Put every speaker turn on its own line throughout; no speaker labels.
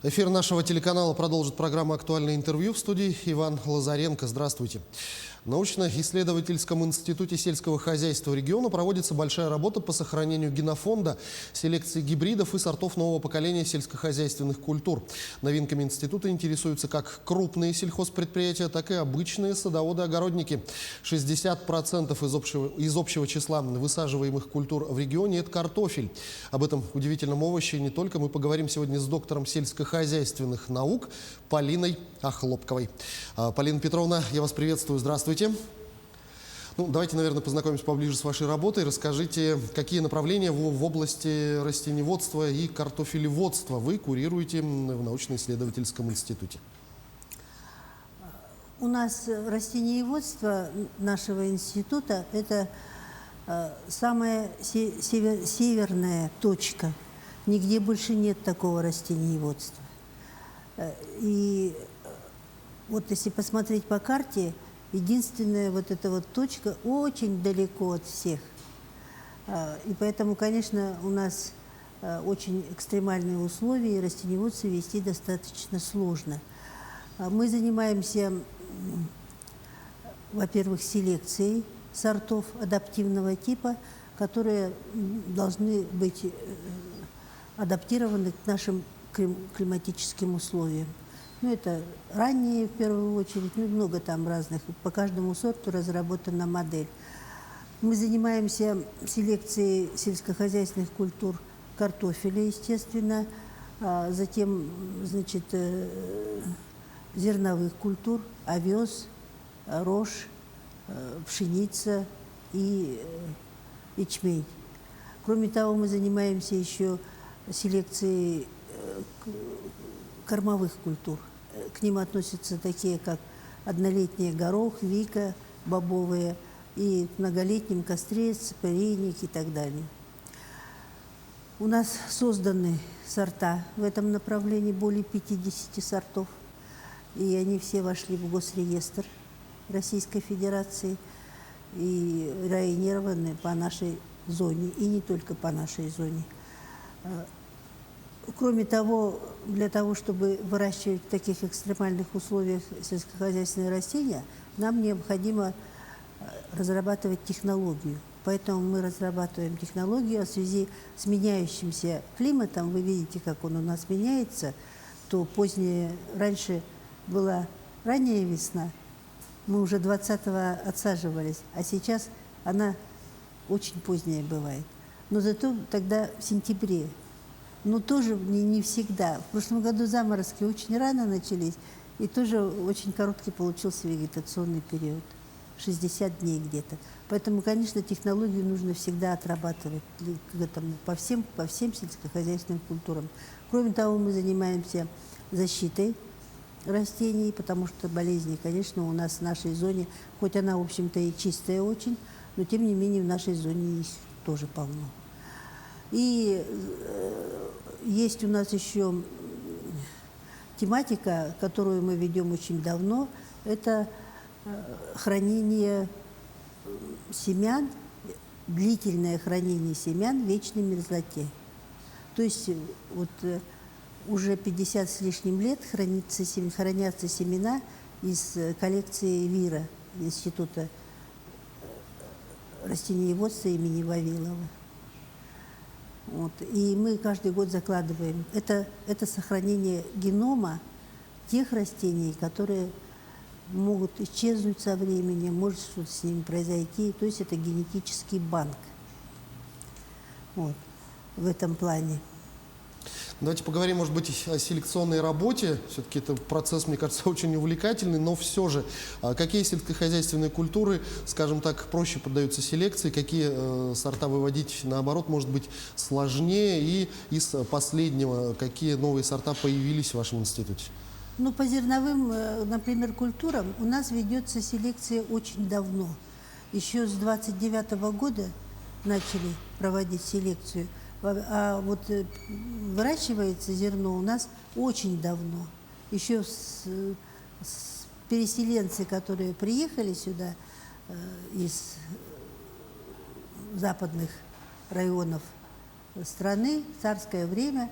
Эфир нашего телеканала продолжит программа «Актуальное интервью». В студии Иван Лазаренко. Здравствуйте. В научно-исследовательском институте сельского хозяйства региона проводится большая работа по сохранению генофонда, селекции гибридов и сортов нового поколения сельскохозяйственных культур. Новинками института интересуются как крупные сельхозпредприятия, так и обычные садоводы-огородники. 60% из общего числа высаживаемых культур в регионе – это картофель. Об этом удивительном овоще не только мы поговорим сегодня с доктором сельскохозяйственных наук Полиной Охлопковой. Полина Петровна, я вас приветствую. Здравствуйте. Давайте, наверное, познакомимся поближе с вашей работой. Расскажите, какие направления в области растениеводства и картофелеводства вы курируете в научно-исследовательском институте?
У нас растениеводство нашего института – это самая северная точка. Нигде больше нет такого растениеводства. И вот если посмотреть по карте, единственная вот эта вот точка очень далеко от всех. И поэтому, конечно, у нас очень экстремальные условия, и растениеводство вести достаточно сложно. Мы занимаемся, во-первых, селекцией сортов адаптивного типа, которые должны быть адаптированы к нашим климатическим условиям. Это ранние, в первую очередь, много там разных. По каждому сорту разработана модель. Мы занимаемся селекцией сельскохозяйственных культур картофеля, естественно, затем, значит, зерновых культур, овес, рожь, пшеница и ячмень. Кроме того, мы занимаемся еще селекцией кормовых культур. К ним относятся такие, как однолетний горох, вика, бобовые, и к многолетним кострец, пырейник и так далее. У нас созданы сорта в этом направлении, более 50 сортов, и они все вошли в госреестр Российской Федерации и районированы по нашей зоне, и не только по нашей зоне. Кроме того, для того, чтобы выращивать в таких экстремальных условиях сельскохозяйственные растения, нам необходимо разрабатывать технологию. Поэтому мы разрабатываем технологию. В связи с меняющимся климатом, вы видите, как он у нас меняется, то раньше была ранняя весна, мы уже 20-го отсаживались, а сейчас она очень поздняя бывает. Но зато тогда в сентябре. Но тоже не всегда. В прошлом году заморозки очень рано начались, и тоже очень короткий получился вегетационный период. 60 дней где-то. Поэтому, конечно, технологию нужно всегда отрабатывать по всем сельскохозяйственным культурам. Кроме того, мы занимаемся защитой растений, потому что болезни, конечно, у нас в нашей зоне, хоть она, в общем-то, и чистая очень, но, тем не менее, в нашей зоне их тоже полно. И есть у нас еще тематика, которую мы ведем очень давно, это хранение семян, длительное хранение семян в вечной мерзлоте. То есть вот уже 50 с лишним лет хранятся семена из коллекции ВИРа, Института растениеводства имени Вавилова. И мы каждый год закладываем. Это сохранение генома тех растений, которые могут исчезнуть со временем, может что-то с ними произойти. То есть это генетический банк. В этом плане.
Давайте поговорим, может быть, о селекционной работе. Все-таки это процесс, мне кажется, очень увлекательный, но все же, какие сельскохозяйственные культуры, скажем так, проще поддаются селекции, какие сорта выводить, наоборот, может быть, сложнее, и из последнего, какие новые сорта появились в вашем институте?
По зерновым, например, культурам у нас ведется селекция очень давно. Еще с 29-го года начали проводить селекцию. А вот выращивается зерно у нас очень давно. Еще переселенцы, которые приехали сюда из западных районов страны в царское время,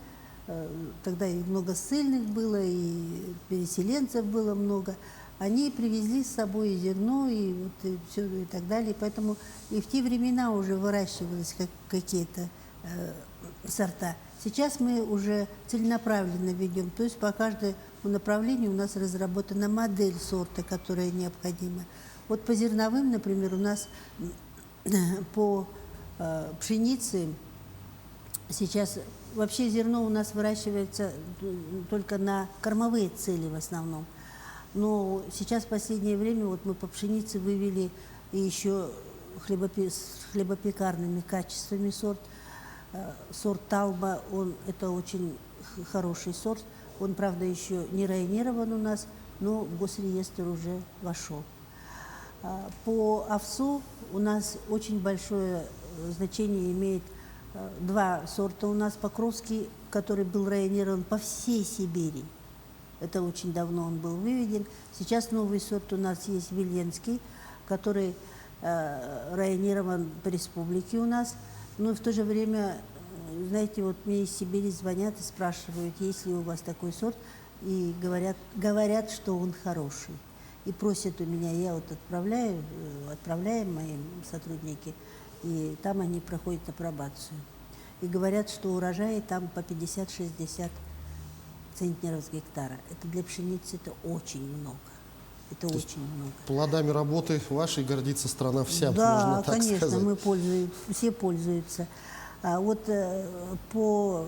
тогда и много ссыльных было, и переселенцев было много. Они привезли с собой и зерно, и, вот, и все, и так далее. Поэтому и в те времена уже выращивались какие-то сорта. Сейчас мы уже целенаправленно ведем, то есть по каждому направлению у нас разработана модель сорта, которая необходима. Вот по зерновым, например, у нас по пшенице сейчас вообще зерно у нас выращивается только на кормовые цели в основном. Но сейчас в последнее время вот мы по пшенице вывели и еще с хлебопекарными качествами сорт. Сорт Талба, это очень хороший сорт. Он, правда, еще не районирован у нас, но в госреестр уже вошел. По овсу у нас очень большое значение имеет два сорта. У нас Покровский, который был районирован по всей Сибири. Это очень давно он был выведен. Сейчас новый сорт у нас есть Виленский, который районирован по республике у нас. Но в то же время, знаете, вот мне из Сибири звонят и спрашивают, есть ли у вас такой сорт, и говорят, что он хороший. И просят у меня, я вот отправляем моим сотрудники, и там они проходят апробацию. И говорят, что урожаи там по 50-60 центнеров с гектара. Это для пшеницы это очень много. Это очень много.
Плодами работы вашей гордится страна вся,
да,
можно так
конечно,
сказать.
мы пользуемся, все пользуются. А вот по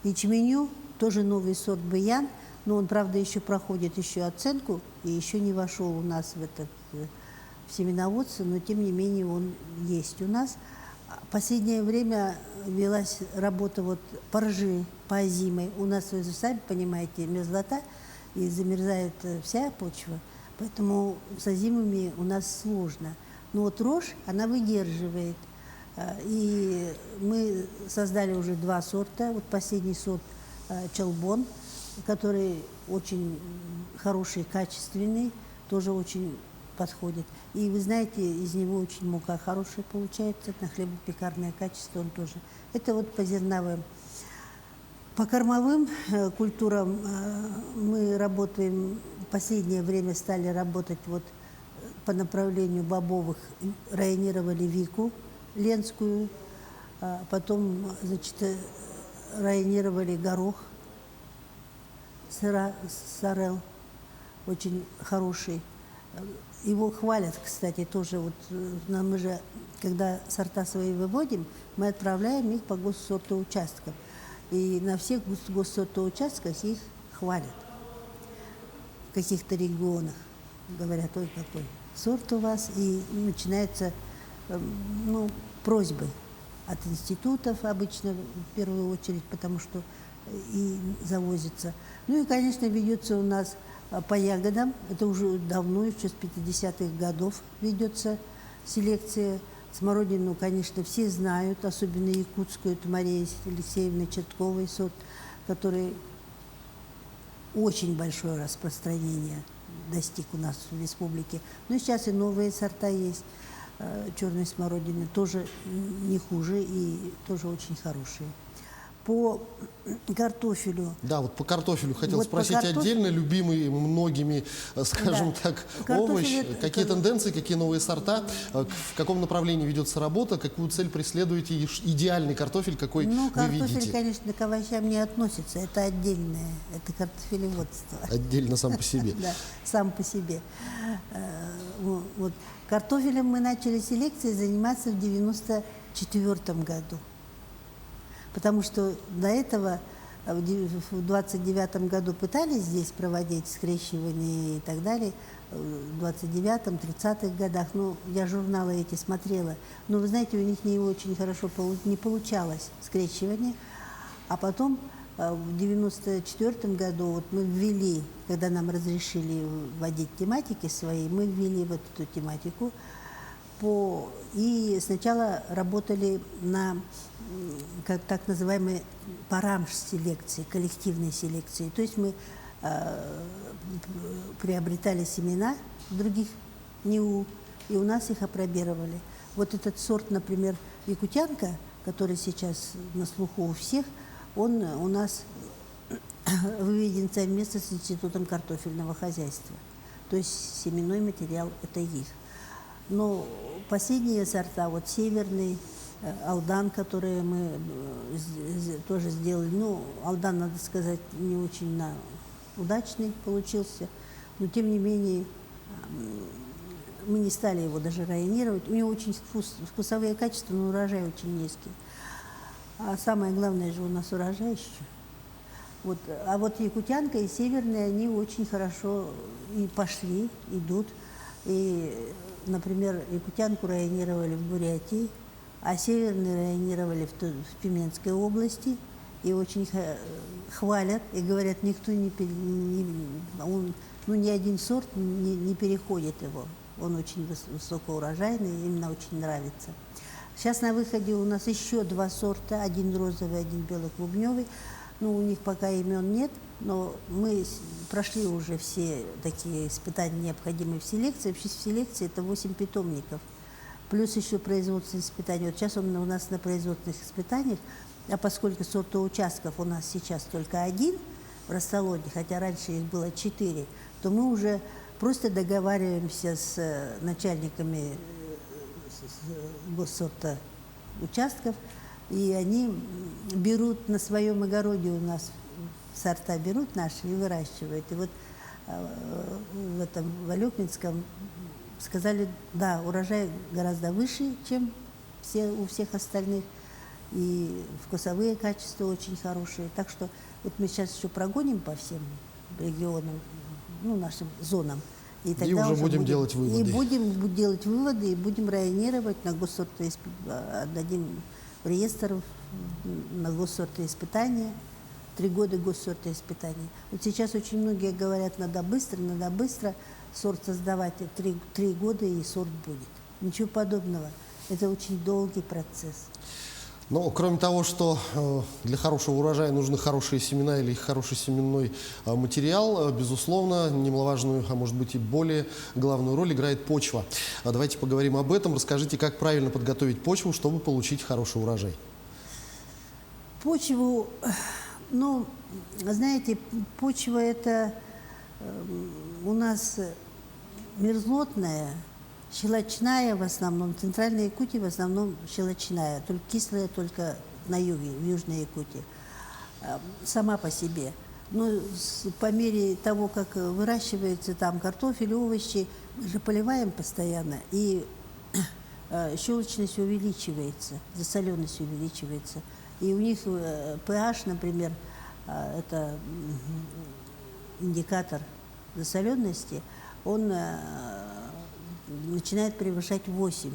ячменю тоже новый сорт Баян, но он, правда, еще проходит еще оценку и еще не вошел у нас в семеноводство, но тем не менее он есть у нас. В последнее время велась работа вот по ржи, по озимой. У нас, вы сами понимаете, мерзлота, и замерзает вся почва, поэтому с озимыми у нас сложно. Но вот рожь, она выдерживает. И мы создали уже два сорта. Вот последний сорт Чалбон, который очень хороший, качественный, тоже очень подходит. И вы знаете, из него очень мука хорошая получается, на хлебопекарное качество он тоже. Это вот по зерновым. По кормовым культурам мы работаем, в последнее время стали работать вот по направлению бобовых, районировали Вику Ленскую, потом, значит, районировали горох, Сорел, очень хороший. Его хвалят, кстати, тоже. Вот, мы же, когда сорта свои выводим, мы отправляем их по госсортоучасткам. И на всех госсортоучастках их хвалят. В каких-то регионах говорят, ой, какой сорт у вас. И начинаются просьбы от институтов обычно, в первую очередь, потому что и завозятся. Ну и, конечно, ведется у нас по ягодам. Это уже давно, еще с 50-х годов ведется селекция. Смородину, конечно, все знают, особенно якутскую, это Мария Алексеевна Чертковой сорт, который очень большое распространение достиг у нас в республике. Но сейчас и новые сорта есть черной смородины, тоже не хуже и тоже очень хорошие. По картофелю.
Да, вот по картофелю хотел
вот
спросить, отдельно любимый многими, скажем так, овощ. Какие тенденции, какие новые сорта, в каком направлении ведется работа, какую цель преследуете, идеальный картофель, какой вы видите?
Картофель, конечно, к овощам не относится, это отдельное, это картофелеводство.
Отдельно сам по себе.
Да, сам по себе. Вот. Картофелем мы начали селекцией заниматься в 1994 году. Потому что до этого в 29 году пытались здесь проводить скрещивание и так далее, в 29-м, 30-х годах, я журналы эти смотрела, но, вы знаете, у них не очень хорошо не получалось скрещивание. А потом в 94 году вот мы ввели, когда нам разрешили вводить тематики свои, мы ввели вот эту тематику. И сначала работали на так называемой парамж-селекции, коллективной селекции. То есть мы приобретали семена других НИУ, и у нас их апробировали. Вот этот сорт, например, якутянка, который сейчас на слуху у всех, он у нас выведен совместно с Институтом картофельного хозяйства. То есть семенной материал – это их. Но последние сорта, вот северный, Алдан, которые мы тоже сделали. Ну, Алдан, надо сказать, не очень удачный получился. Но, тем не менее, мы не стали его даже районировать. У него очень вкусовые качества, но урожай очень низкий. А самое главное же у нас урожай еще. Вот. А вот якутянка и северная, они очень хорошо и пошли, идут. И, например, якутянку районировали в Бурятии, а северные районировали в Тюменской области. И очень хвалят, и говорят, никто ни один сорт не переходит его. Он очень высокоурожайный, именно очень нравится. Сейчас на выходе у нас еще 2 сорта, один розовый, один белоклубневый. Ну, у них пока имен нет, но мы прошли уже все такие испытания, необходимые в селекции. Вообще в селекции это 8 питомников, плюс еще производственные испытания. Вот сейчас он у нас на производственных испытаниях, а поскольку сортоучастков у нас сейчас только 1 в Ростолоне, хотя раньше их было 4, то мы уже просто договариваемся с начальниками госсорта участков, и они берут на своем огороде у нас сорта, берут наши и выращивают. И вот в этом Валюкминском сказали, да, урожай гораздо выше, чем у всех остальных, и вкусовые качества очень хорошие. Так что вот мы сейчас еще прогоним по всем регионам, ну, нашим зонам. И тогда
уже будем делать выводы.
И будем делать выводы, и будем районировать на госсорты, отдадим в реестр на госсорты испытания, 3 года госсорта испытания. Вот сейчас очень многие говорят, надо быстро сорт создавать, 3 года и сорт будет. Ничего подобного. Это очень долгий процесс.
Но кроме того, что для хорошего урожая нужны хорошие семена или хороший семенной материал, безусловно, немаловажную, а может быть и более главную роль играет почва. Давайте поговорим об этом. Расскажите, как правильно подготовить почву, чтобы получить хороший урожай.
Почву, ну, знаете, почва это у нас мерзлотная, щелочная в основном, в Центральной Якутии в основном щелочная, только кислая только на юге, в Южной Якутии, сама по себе. Но по мере того, как выращивается там картофель, овощи, мы же поливаем постоянно, и щелочность увеличивается, засоленность увеличивается. И у них pH, например, это индикатор засоленности, он начинает превышать 8,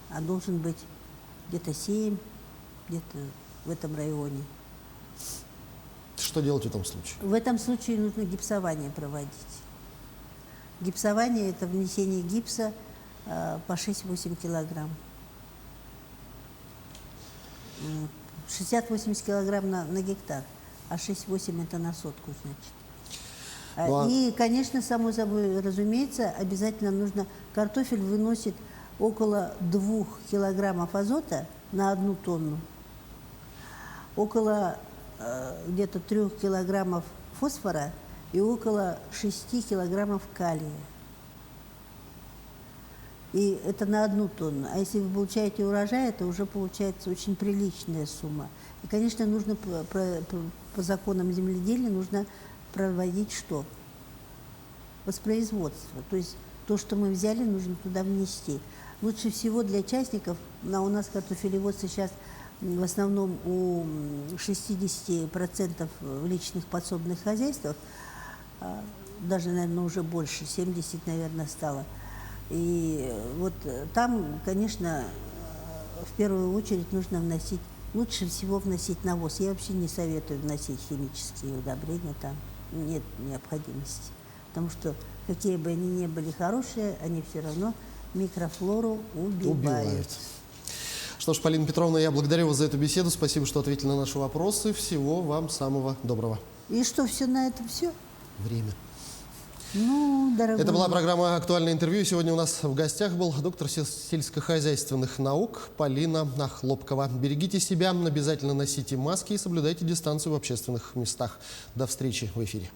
а должен быть где-то 7, где-то в этом районе.
Что делать в этом случае?
В этом случае нужно гипсование проводить. Гипсование – это внесение гипса по 6-8 килограмм. 60-80 килограмм на гектар, а 6-8 – это на сотку, значит. И, конечно, само собой, разумеется, обязательно нужно... Картофель выносит около 2 килограммов азота на 1 тонну, около где-то 3 килограммов фосфора и около 6 килограммов калия. И это на 1 тонну. А если вы получаете урожай, это уже получается очень приличная сумма. И, конечно, нужно по законам земледелия нужно проводить что? Воспроизводство. То есть то, что мы взяли, нужно туда внести. Лучше всего для частников, у нас картофелеводцы сейчас в основном у 60% в личных подсобных хозяйствах, даже, наверное, уже больше, 70, наверное, стало. И вот там, конечно, в первую очередь нужно вносить, лучше всего вносить навоз. Я вообще не советую вносить химические удобрения, там нет необходимости. Потому что какие бы они ни были хорошие, они все равно микрофлору убивают.
Что ж, Полина Петровна, я благодарю вас за эту беседу. Спасибо, что ответили на наши вопросы. Всего вам самого доброго.
И что, все на этом все?
Время.
Ну, дорогой
Это была
мой.
программа «Актуальное интервью». Сегодня у нас в гостях был доктор сельскохозяйственных наук Полина Охлопкова. Берегите себя, обязательно носите маски и соблюдайте дистанцию в общественных местах. До встречи в эфире.